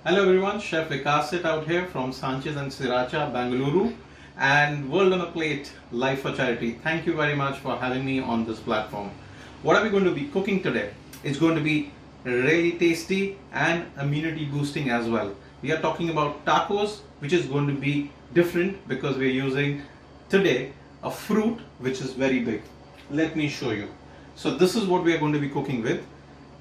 Hello everyone, Chef Vikas out here from Sanchez and Sriracha, Bangalore, and World on a Plate Life for Charity. Thank you very much for having me on this platform. What are we going to be cooking today? It's going to be really tasty and immunity boosting as well. We are talking about tacos, which is going to be different because we are using today a fruit which is very big. Let me show you. So this is what we are going to be cooking with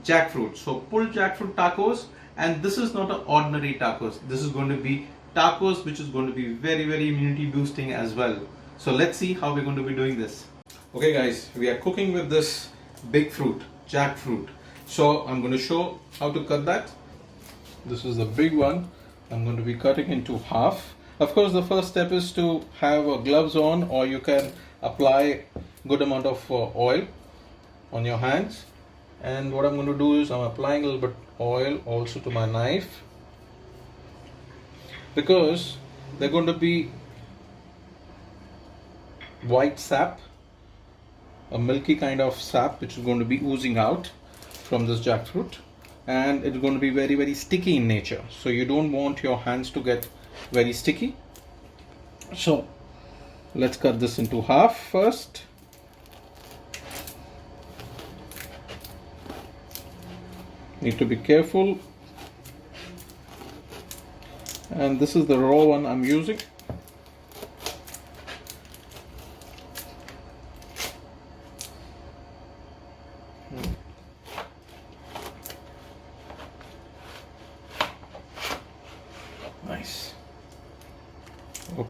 jackfruit. So pulled jackfruit tacos, and this is not an ordinary tacos. This is going to be tacos which is going to be very immunity boosting as well. So let's see how we're going to be doing this. Okay guys, we are cooking with this big fruit, jackfruit. So I'm going to show how to cut that. This is the big one. I'm going to be cutting into half. Of course, the first step is to have gloves on, or you can apply good amount of oil on your hands. And what I'm going to do is I'm applying a little bit oil also to my knife, because they're going to be white sap, a milky kind of sap which is going to be oozing out from this jackfruit, and it's going to be very sticky in nature, so you don't want your hands to get very sticky. So let's cut this into half first. Need to be careful, and this is the raw one I'm using. Nice. Okay.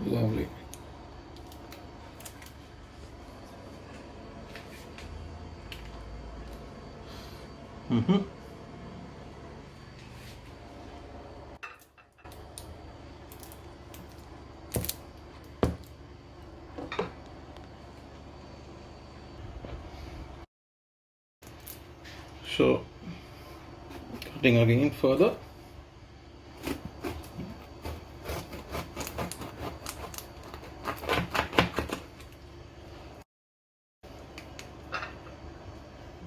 Lovely. So cutting again further.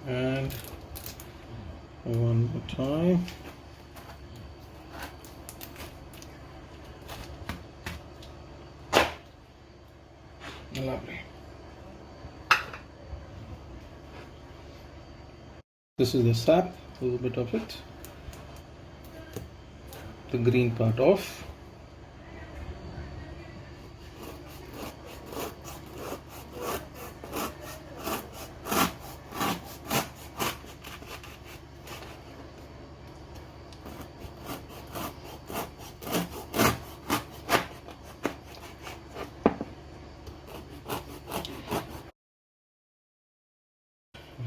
And one more time. Lovely. This is the sap, a little bit of it. The green part off.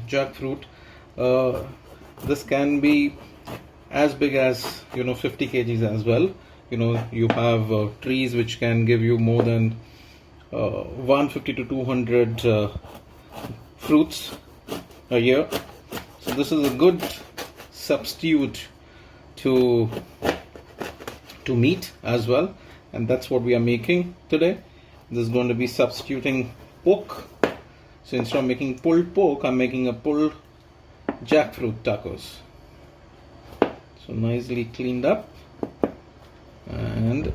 Jackfruit, this can be as big as 50 kgs as well. You have trees which can give you more than 150 to 200 fruits a year. So this is a good substitute to meat as well, and that's what we are making today. This is going to be substituting pork. So instead of making pulled pork, I'm making a pulled jackfruit tacos. So nicely cleaned up, and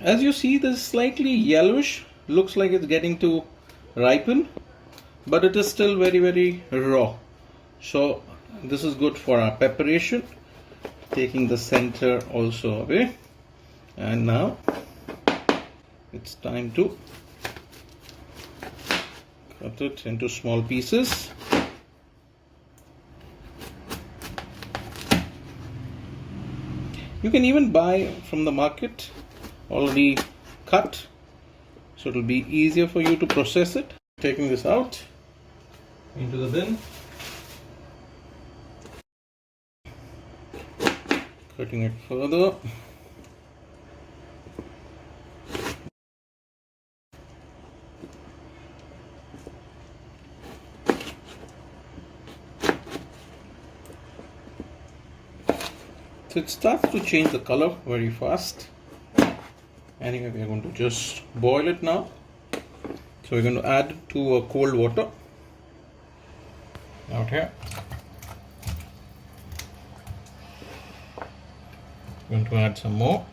as you see, this is slightly yellowish, looks like it's getting to ripen, but it is still very raw. So this is good for our preparation. Taking the center also away, and now it's time to cut it into small pieces. You can even buy from the market already cut, so it will be easier for you to process it. Taking this out into the bin, cutting it further. So it starts to change the color very fast. Anyway, we are going to just boil it now. So So we're going to add to cold water out here. Going to add some more.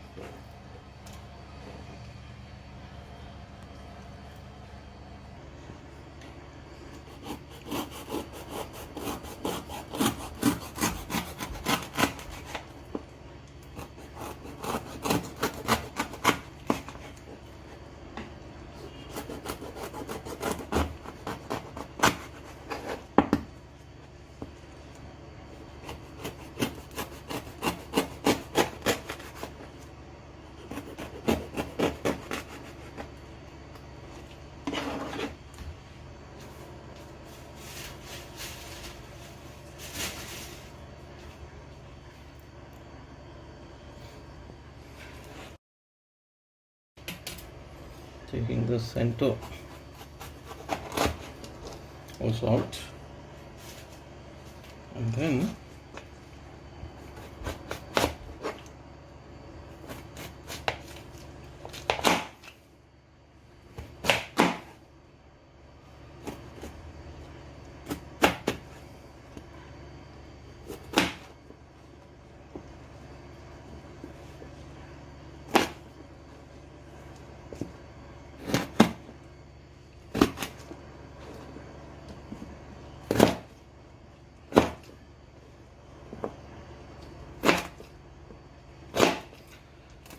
Taking the center also out, and then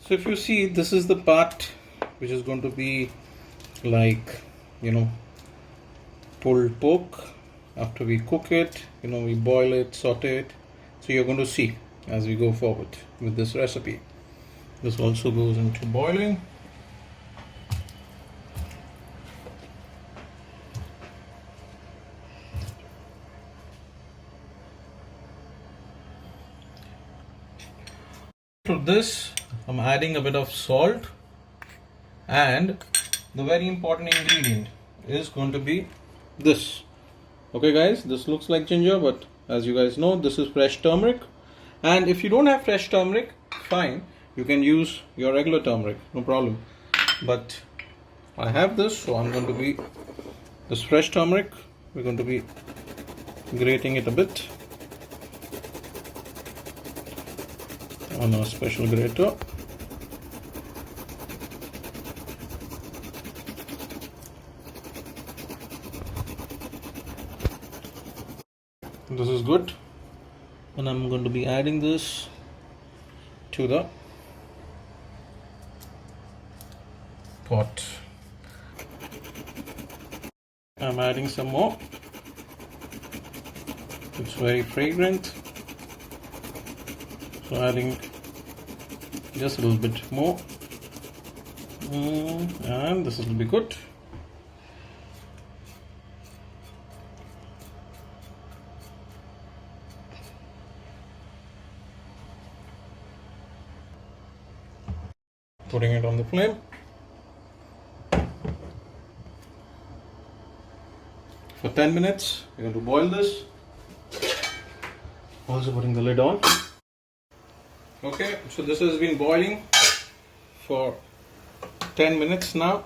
so if you see, this is the part which is going to be like, pulled pork. After we cook it, we boil it, saute it. So you're going to see as we go forward with this recipe. This also goes into boiling. To this, I'm adding a bit of salt, and the very important ingredient is going to be this. Okay guys, this looks like ginger, but as you guys know, this is fresh turmeric. And if you don't have fresh turmeric, fine, you can use your regular turmeric, no problem. But I have this, so I'm going to be this fresh turmeric. We're going to be grating it a bit on a special grater. This is good, and I'm going to be adding this to the pot. I'm adding some more. It's very fragrant, so adding just a little bit more, and this will be good. Putting it on the flame. For 10 minutes, we're going to boil this. Also putting the lid on. Okay, so this has been boiling for 10 minutes now.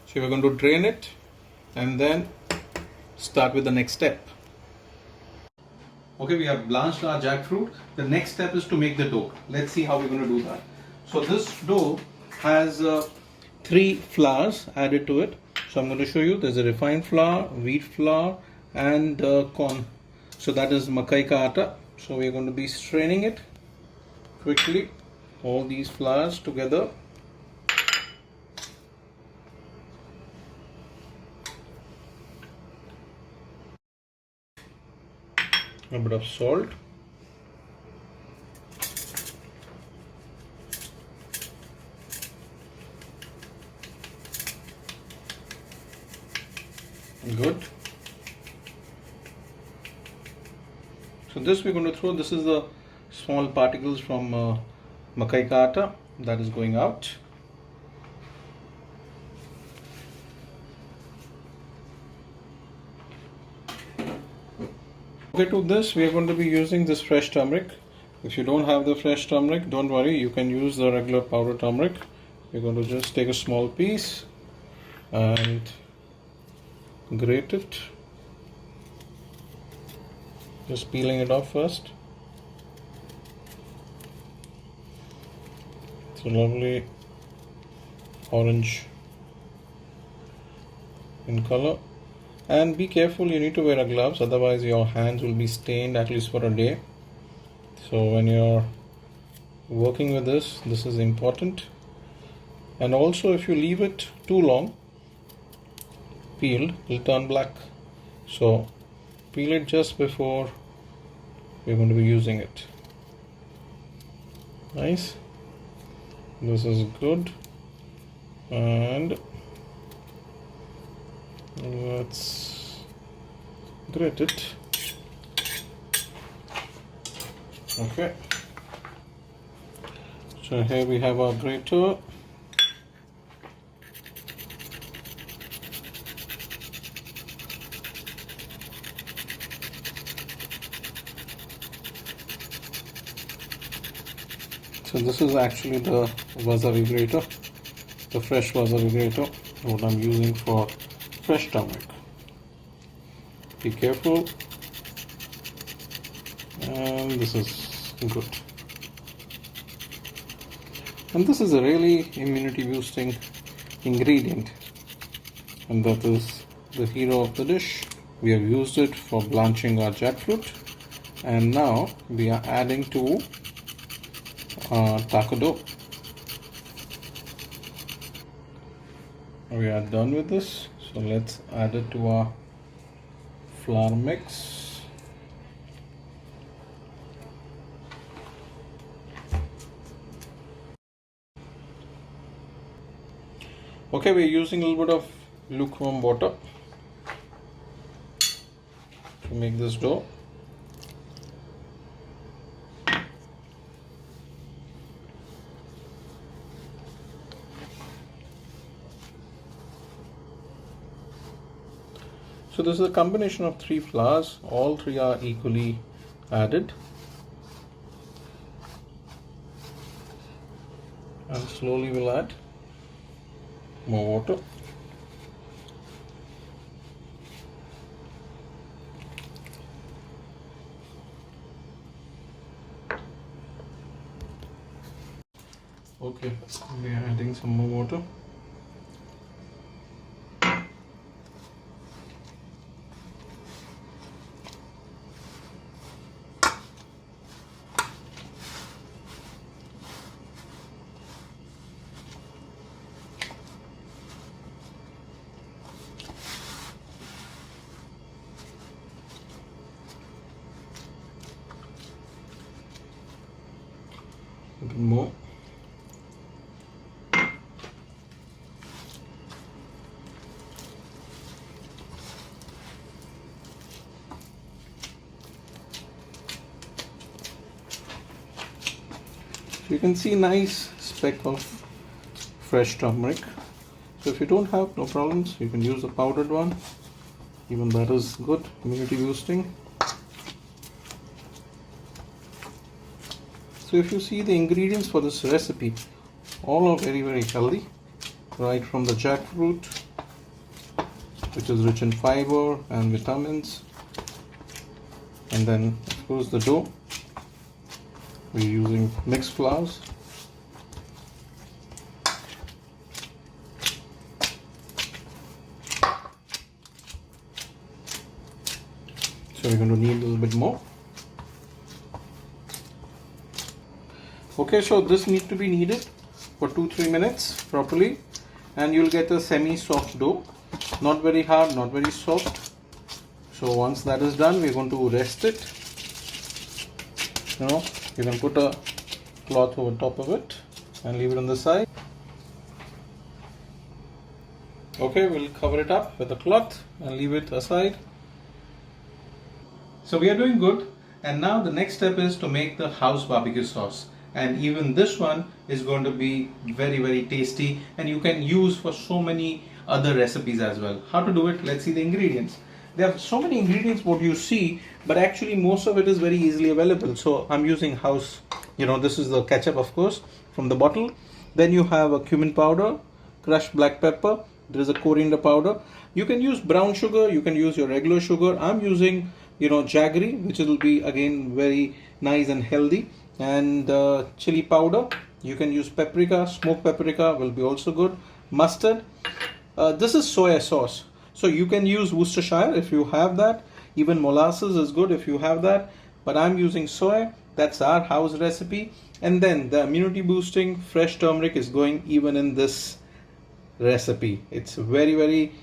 So we're going to drain it and then start with the next step. Okay, we have blanched our jackfruit. The next step is to make the dough. Let's see how we're going to do that. So this dough has 3 flours added to it. So I'm going to show you. There's a refined flour, wheat flour, and corn. So that is makai ka atta. So we're going to be straining it quickly, all these flours together. A bit of salt. Good. So this we're going to throw. This is the small particles from makai ka atta that is going out. Okay, to this we are going to be using this fresh turmeric. If you don't have the fresh turmeric, don't worry, you can use the regular powder turmeric. You're going to just take a small piece and grate it. Just peeling it off first. It's a lovely orange in color. And be careful, you need to wear a gloves, otherwise your hands will be stained at least for a day. So when you're working with this is important. And also if you leave it too long peeled, it'll turn black. So peel it just before we're going to be using it. Nice. This is good. And let's grate it. Okay. So here we have our grater. So this is actually the wasabi grater, the fresh wasabi grater, what I'm using for fresh turmeric. Be careful. And this is good. And this is a really immunity boosting ingredient, and that is the hero of the dish. We have used it for blanching our jackfruit, and now we are adding to taco dough. We are done with this, so let's add it to our flour mix. Okay, we're using a little bit of lukewarm water to make this dough. So this is a combination of 3 flours, all 3 are equally added. And slowly we'll add more water. Okay, we are adding some more water. A bit more. So you can see nice speck of fresh turmeric. So if you don't have, no problems, you can use the powdered one. Even that is good, immunity boosting. So if you see the ingredients for this recipe, all are very healthy, right from the jackfruit, which is rich in fiber and vitamins, and then of course the dough. We're using mixed flours. So we're going to need a little bit more. Okay, so this needs to be kneaded for 2-3 minutes properly, and you'll get a semi-soft dough, not very hard, not very soft. So once that is done, we're going to rest it. You can put a cloth over top of it and leave it on the side. Okay, we'll cover it up with a cloth and leave it aside. So we are doing good, and now the next step is to make the house barbecue sauce. And even this one is going to be very tasty, and you can use for so many other recipes as well. How to do it? Let's see the ingredients. There are so many ingredients what you see, but actually most of it is very easily available. So I'm using house, this is the ketchup of course from the bottle. Then you have a cumin powder, crushed black pepper, there is a coriander powder. You can use brown sugar, you can use your regular sugar. I'm using, jaggery, which will be again very nice and healthy. And chili powder. You can use paprika, smoked paprika will be also good. Mustard. This is soya sauce. So you can use Worcestershire if you have that. Even molasses is good if you have that. But I'm using soy. That's our house recipe. And then the immunity boosting fresh turmeric is going even in this recipe. It's a very, very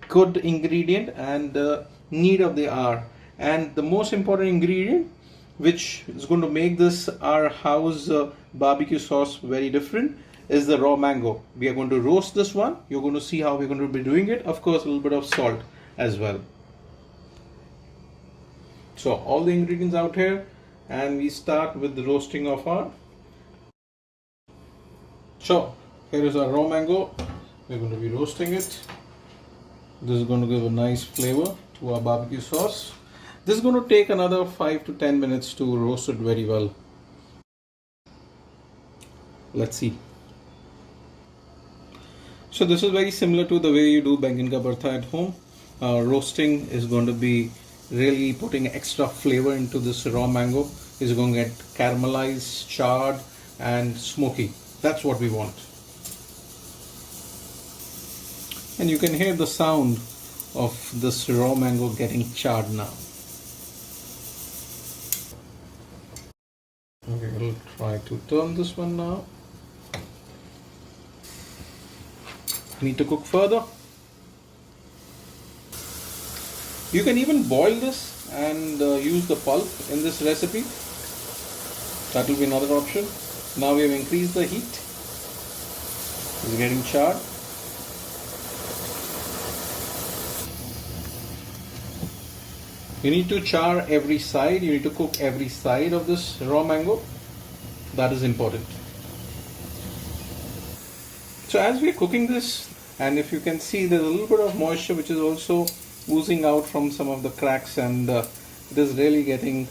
good ingredient and need of the hour. And the most important ingredient, which is going to make this our house barbecue sauce very different, is the raw mango. We are going to roast this one. You're going to see how we're going to be doing it. Of course, a little bit of salt as well. So all the ingredients out here, and we start with the roasting of our. So here is our raw mango. We're going to be roasting it. This is going to give a nice flavor to our barbecue sauce. This is going to take another 5 to 10 minutes to roast it very well. Let's see. So this is very similar to the way you do bangan ka bharta at home. Roasting is going to be really putting extra flavor into this raw mango. It's going to get caramelized, charred and smoky. That's what we want. And you can hear the sound of this raw mango getting charred now. Okay, we'll try to turn this one now. Need to cook further. You can even boil this and use the pulp in this recipe. That will be another option. Now we have increased the heat. It's getting charred. You need to char every side. You need to cook every side of this raw mango. That is important. So as we are cooking this, and if you can see, there's a little bit of moisture which is also oozing out from some of the cracks, and it is really getting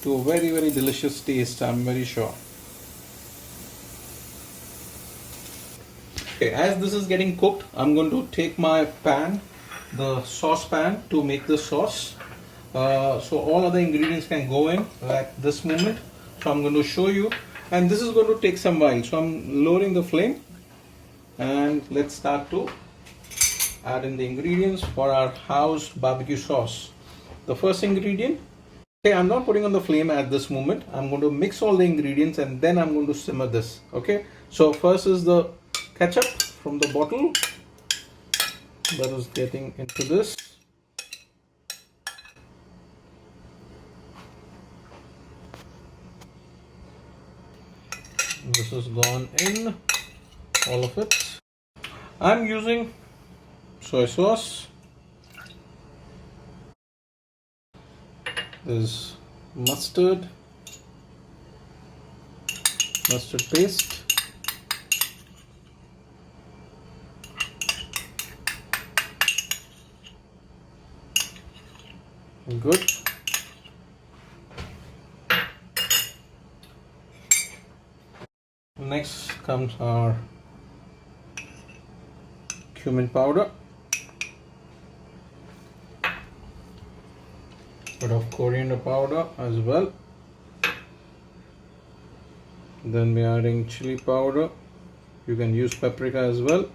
to a very, very delicious taste, I'm very sure. Okay, as this is getting cooked, I'm going to take my pan, the sauce pan, to make the sauce. So all other ingredients can go in at this moment. So I'm going to show you, and this is going to take some while. So I'm lowering the flame, and let's start to add in the ingredients for our house barbecue sauce. The first ingredient, okay, I'm not putting on the flame at this moment. I'm going to mix all the ingredients and then I'm going to simmer this. Okay, so first is the ketchup from the bottle that is getting into this. This has gone in, all of it. I'm using soy sauce. There's mustard paste. Good. Next comes our cumin powder, bit of coriander powder as well. Then we are adding chili powder. You can use paprika as well.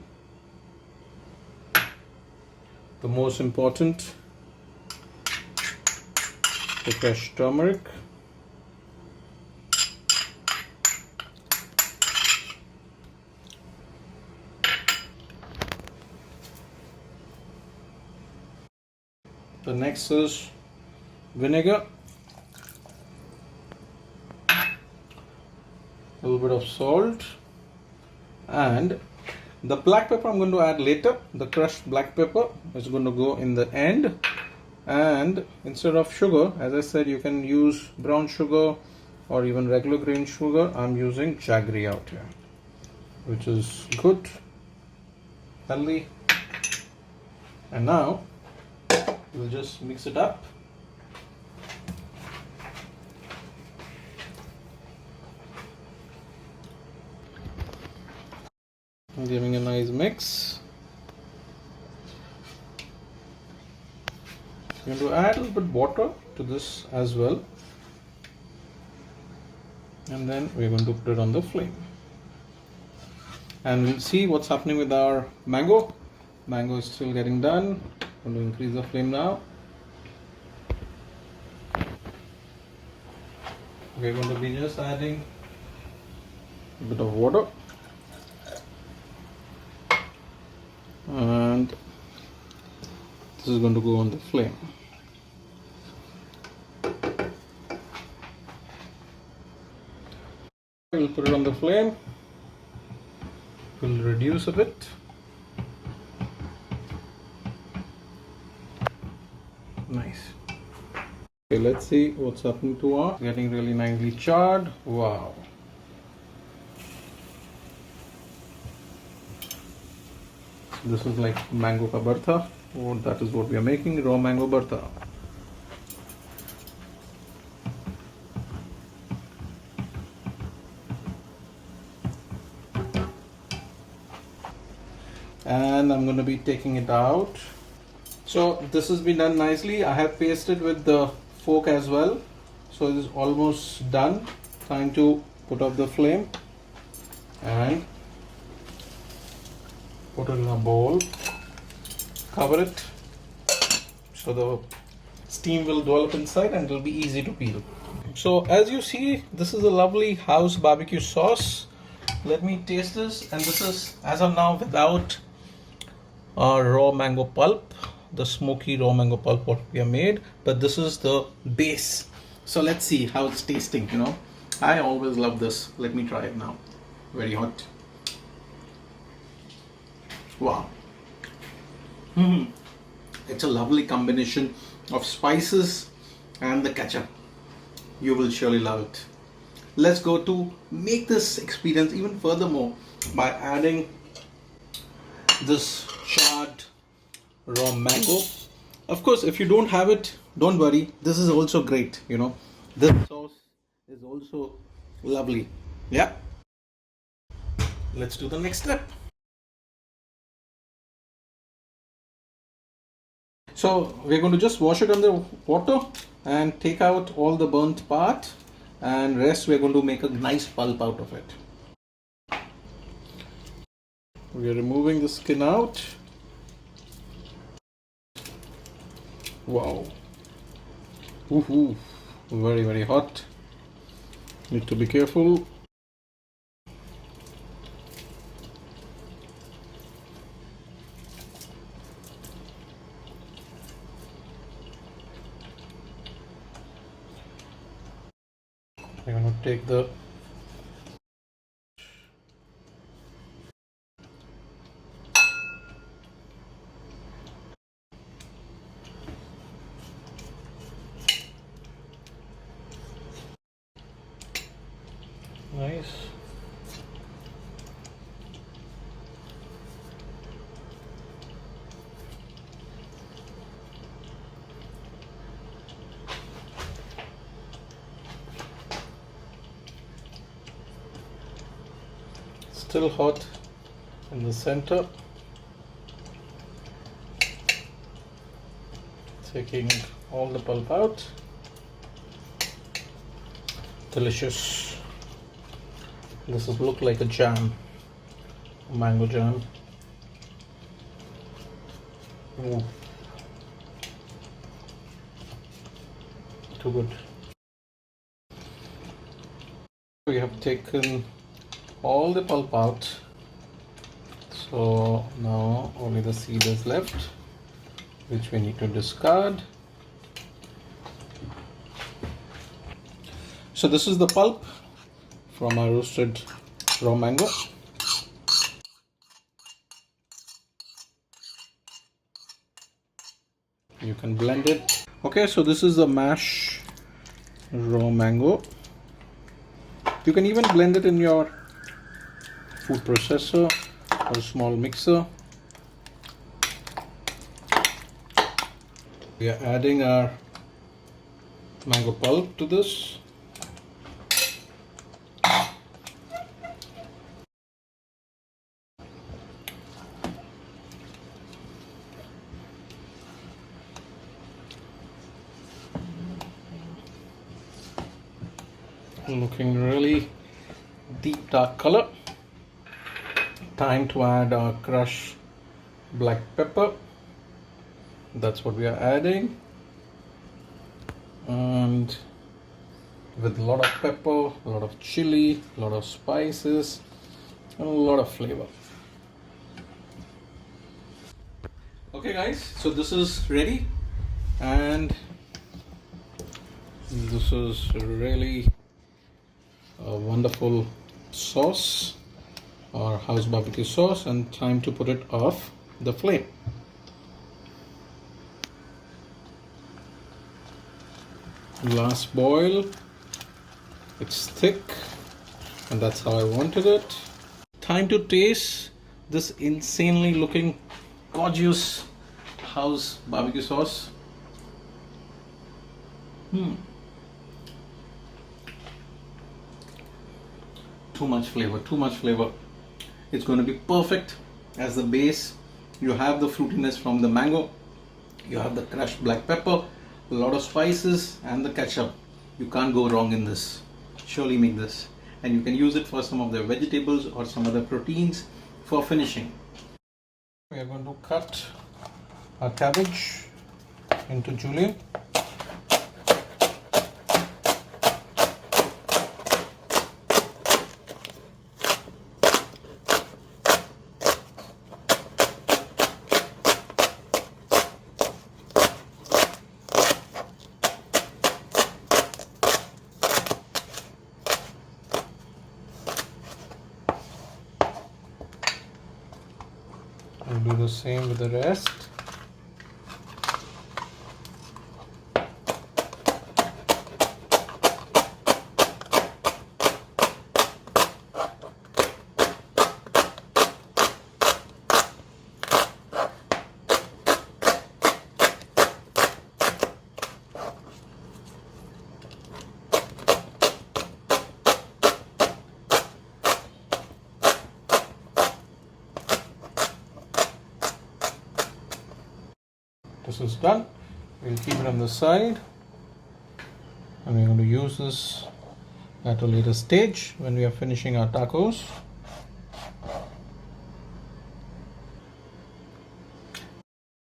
The most important, the fresh turmeric. The next is vinegar, a little bit of salt, and the black pepper I'm going to add later. The crushed black pepper is going to go in the end. And instead of sugar, as I said, you can use brown sugar or even regular grain sugar. I'm using jaggery out here, which is good, healthy. And now we'll just mix it up. I'm giving a nice mix. We're going to add a little bit water to this as well, and then we're going to put it on the flame, and we'll see what's happening with our mango. Mango is still getting done. I'm going to increase the flame now. We're going to be just adding a bit of water, and this is going to go on the flame. We'll put it on the flame. We'll reduce a bit. Nice. Okay, let's see what's happening to our. Getting really nicely charred. Wow. This is like mango ka bartha. Oh, that is what we are making, raw mango bartha. And I'm going to be taking it out. So this has been done nicely. I have pasted with the fork as well. So it is almost done. Time to put up the flame and put it in a bowl. Cover it so the steam will develop inside and it will be easy to peel. So as you see, this is a lovely house barbecue sauce. Let me taste this, and this is as of now without raw mango pulp, the smoky raw mango pulp what we have made, but this is the base. So let's see how it's tasting. I always love this. Let me try it now. Very hot. Wow. It's a lovely combination of spices and the ketchup. You will surely love it. Let's go to make this experience even furthermore by adding this charred raw mango. Of course, if you don't have it, don't worry. This is also great. This sauce is also lovely. Yeah. Let's do the next step. So we're going to just wash it under water and take out all the burnt part, and rest we're going to make a nice pulp out of it. We are removing the skin out. Wow. Woohoo. Very, very hot. Need to be careful. I'm going to take the nice. Still hot in the center. Taking all the pulp out. Delicious. This will look like a jam, a mango jam. Ooh. Too good. We have taken all the pulp out, so now only the seed is left, which we need to discard. So this is the pulp from our roasted raw mango. You can blend it. Okay, so this is the mash raw mango. You can even blend it in your food processor or a small mixer. We are adding our mango pulp to this. Looking really deep dark color. Time to add our crushed black pepper. That's what we are adding, and with a lot of pepper, a lot of chili, a lot of spices, and a lot of flavor. Okay guys, so this is ready, and this is really a wonderful sauce, or house barbecue sauce, and time to put it off the flame. Last boil. It's thick, and that's how I wanted it. Time to taste this insanely looking gorgeous house barbecue sauce. Too much flavor, too much flavor. It's going to be perfect as the base. You have the fruitiness from the mango, you have the crushed black pepper, a lot of spices, and the ketchup. You can't go wrong in this. Surely make this, and you can use it for some of the vegetables or some other proteins for finishing. We are going to cut our cabbage into julienne. And do the same with the rest. This is done. We'll keep it on the side, and we're going to use this at a later stage when we are finishing our tacos.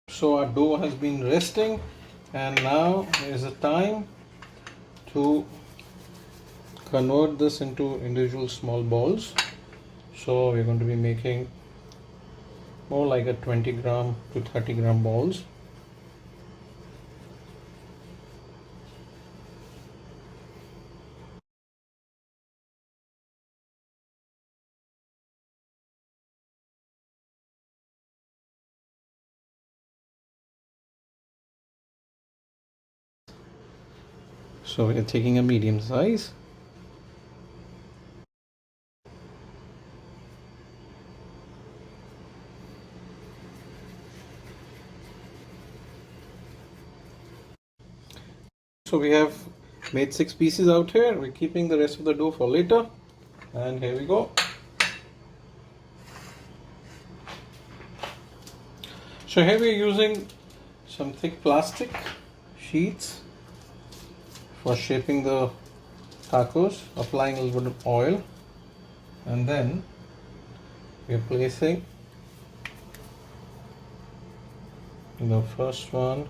So our dough has been resting, and now is the time to convert this into individual small balls. So we're going to be making more like a 20 gram to 30 gram balls. So we are taking a medium size. So we have made 6 pieces out here. We're keeping the rest of the dough for later. And here we go. So here we're using some thick plastic sheets for shaping the tacos, applying a little bit of oil, and then we are placing the first one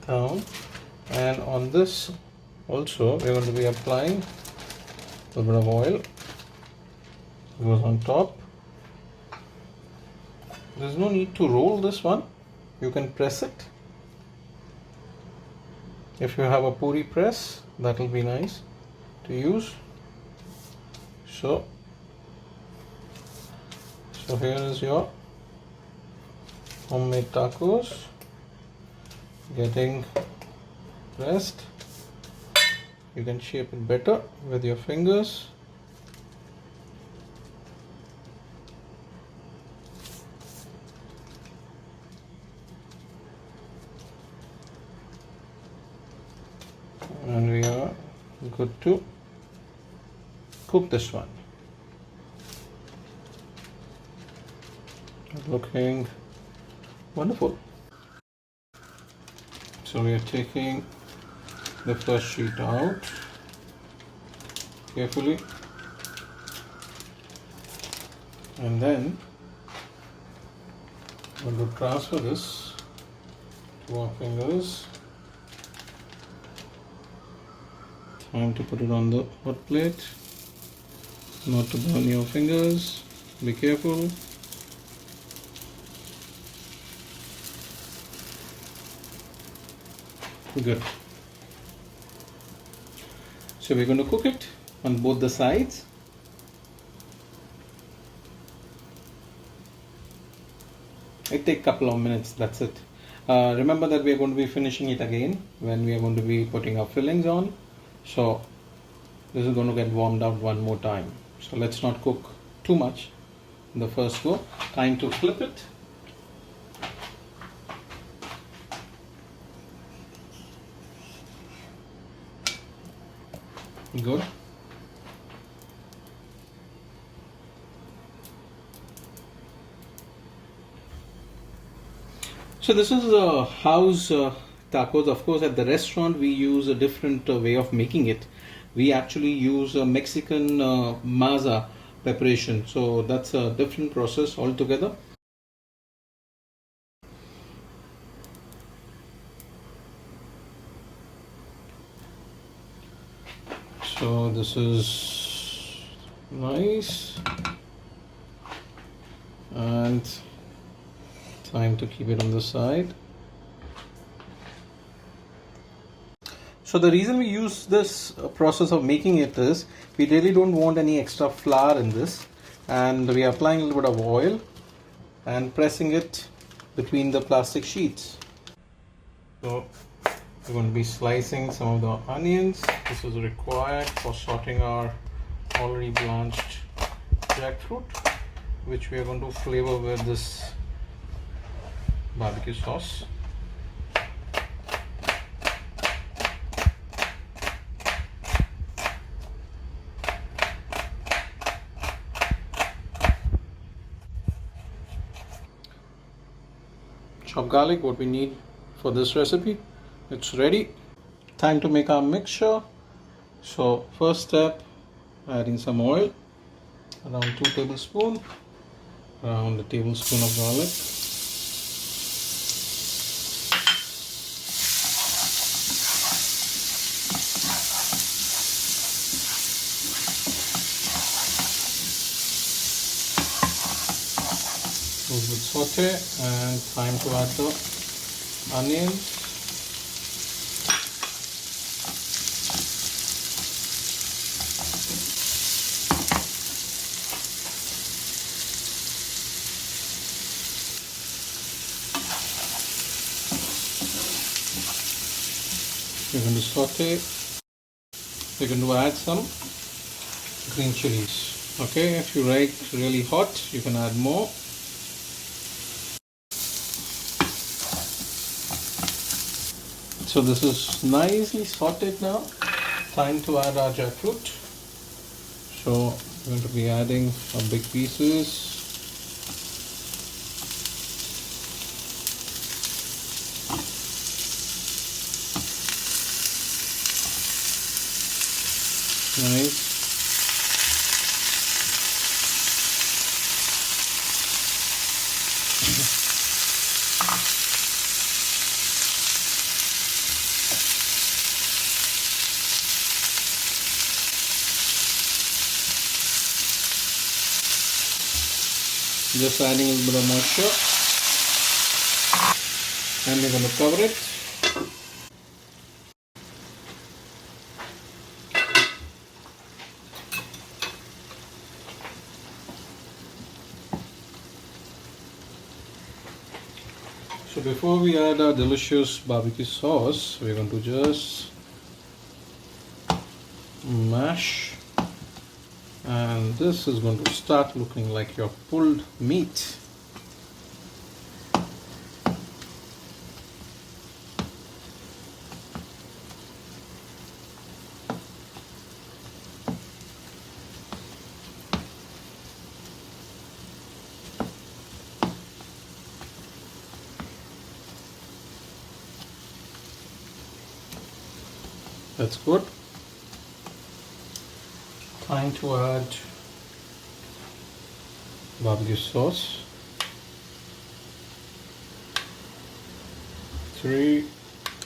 down, and on this also we're going to be applying a little bit of oil. It goes on top. There's no need to roll this one. You can press it. If you have a puri press, that will be nice to use. So here is your homemade tacos getting pressed. You can shape it better with your fingers. And we are good to cook this one. Looking wonderful. So we are taking the first sheet out carefully, and then I'm going to transfer this to our fingers. Time to put it on the hot plate, not to burn your fingers, be careful. Good. So we're going to cook it on both the sides. It takes a couple of minutes, that's it. Remember that we are going to be finishing it again when we are going to be putting our fillings on. So this is going to get warmed up one more time. So let's not cook too much in the first go. Time to flip it. Good. So this is house tacos. Of course, at the restaurant we use a different way of making it. We actually use a Mexican maza preparation. So that's a different process altogether. So this is nice, and time to keep it on the side. So the reason we use this process of making it is we really don't want any extra flour in this, and we are applying a little bit of oil and pressing it between the plastic sheets. So we're going to be slicing some of the onions. This is required for sauteing our already blanched jackfruit, which we are going to flavor with this barbecue sauce. Chopped garlic, what we need for this recipe. It's ready. Time to make our mixture. So first step, adding some oil, around 2 tablespoons, around a tablespoon of garlic. A little bit saute, and time to add the onions. We're going to saute. We're going to add some green chilies. Okay, if you like really hot, you can add more. So this is nicely sauteed now. Time to add our jackfruit. So we're going to be adding some big pieces. Nice. Just adding a little bit of moisture, and we're going to cover it. So before we add our delicious barbecue sauce, we're going to just mash, and this is going to start looking like your pulled meat. That's good. Time to add barbecue sauce. 3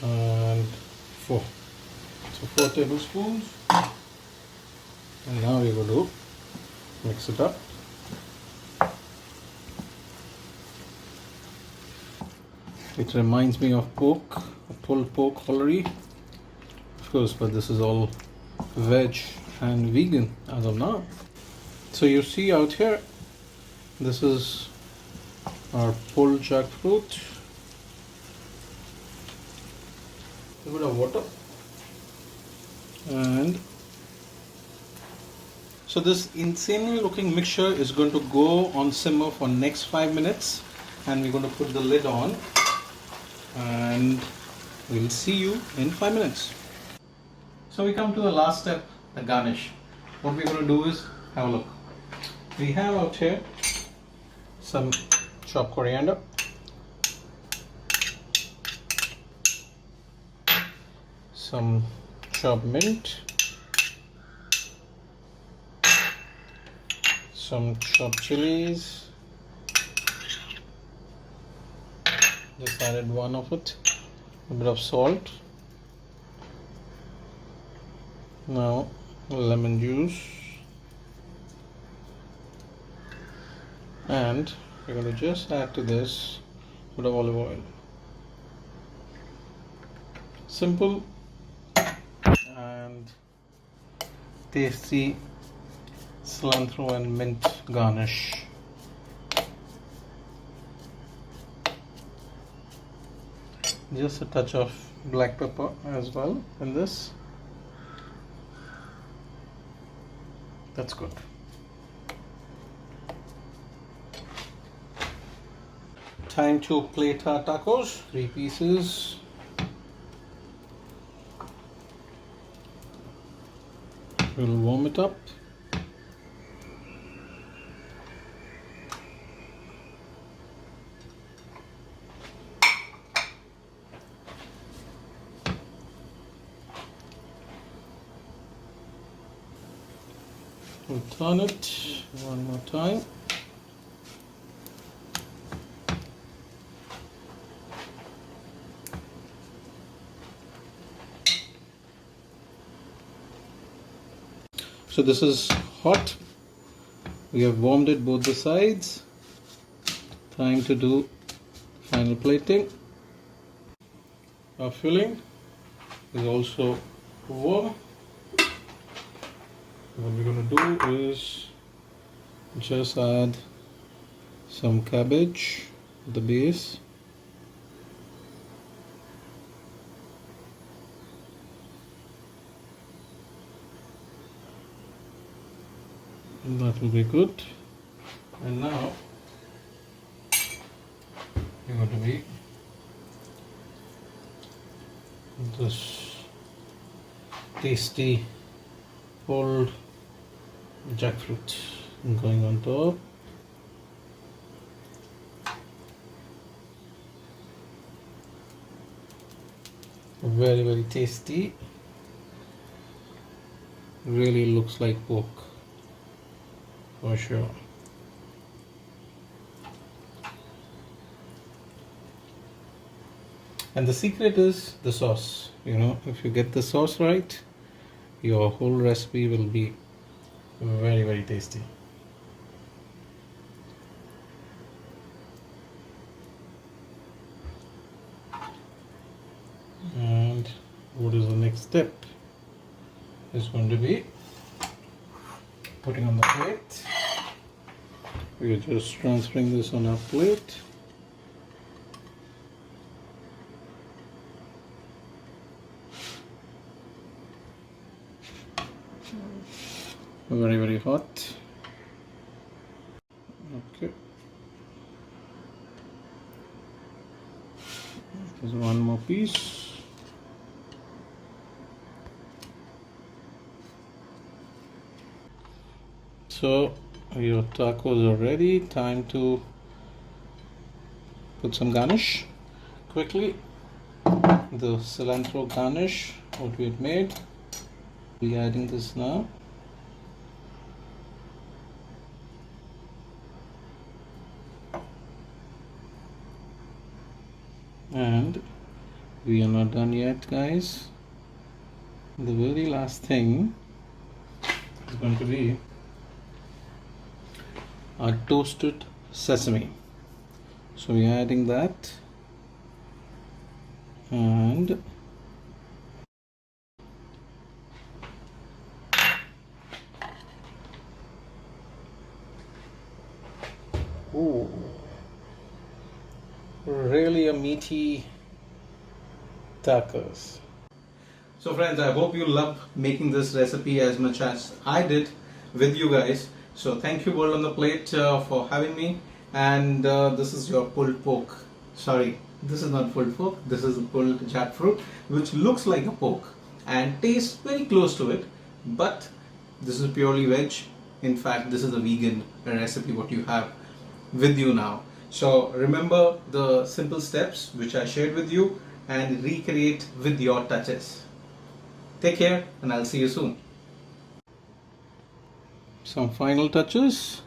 and 4. So 4 tablespoons. And now we're going to mix it up. It reminds me of pork, pulled pork already, of course, but this is all veg and vegan as of now. So you see out here, this is our pulled jackfruit. A bit of water, and so this insanely looking mixture is going to go on simmer for next 5 minutes, and we're going to put the lid on, and we'll see you in 5 minutes. So we come to the last step, the garnish. What we're going to do is have a look. We have out here some chopped coriander, some chopped mint, some chopped chilies, just added one of it, a bit of salt, now lemon juice, and we're going to just add to this a bit of olive oil. Simple and tasty cilantro and mint garnish. Just a touch of black pepper as well in this. That's good. Time to plate our tacos, 3 pieces. We'll warm it up. We'll turn it one more time. So this is hot. We have warmed it both the sides. Time to do final plating. Our filling is also warm. What we're going to do is just add some cabbage at the base. And that will be good. And now you're going to be this tasty pulled jackfruit going on top. Very, very tasty. Really looks like pork for sure. And the secret is the sauce. You know, if you get the sauce right, your whole recipe will be very, very tasty. And what is the next step? Is going to be putting on the plate. We are just transferring this on our plate. Very, very hot. Okay. There's one more piece. So your tacos are ready. Time to put some garnish. Quickly, the cilantro garnish what we had made. We are adding this now. And we are not done yet, guys. The very last thing is going to be our toasted sesame. So we are adding that, and ooh, really a meaty tacos. So friends, I hope you loved making this recipe as much as I did with you guys. So thank you, World on the Plate, for having me. And this is your pulled pork. Sorry, this is not pulled pork. This is pulled jackfruit, which looks like a pork and tastes very close to it. But this is purely veg. In fact, this is a vegan recipe what you have with you now. So remember the simple steps which I shared with you and recreate with your touches. Take care, and I'll see you soon. Some final touches.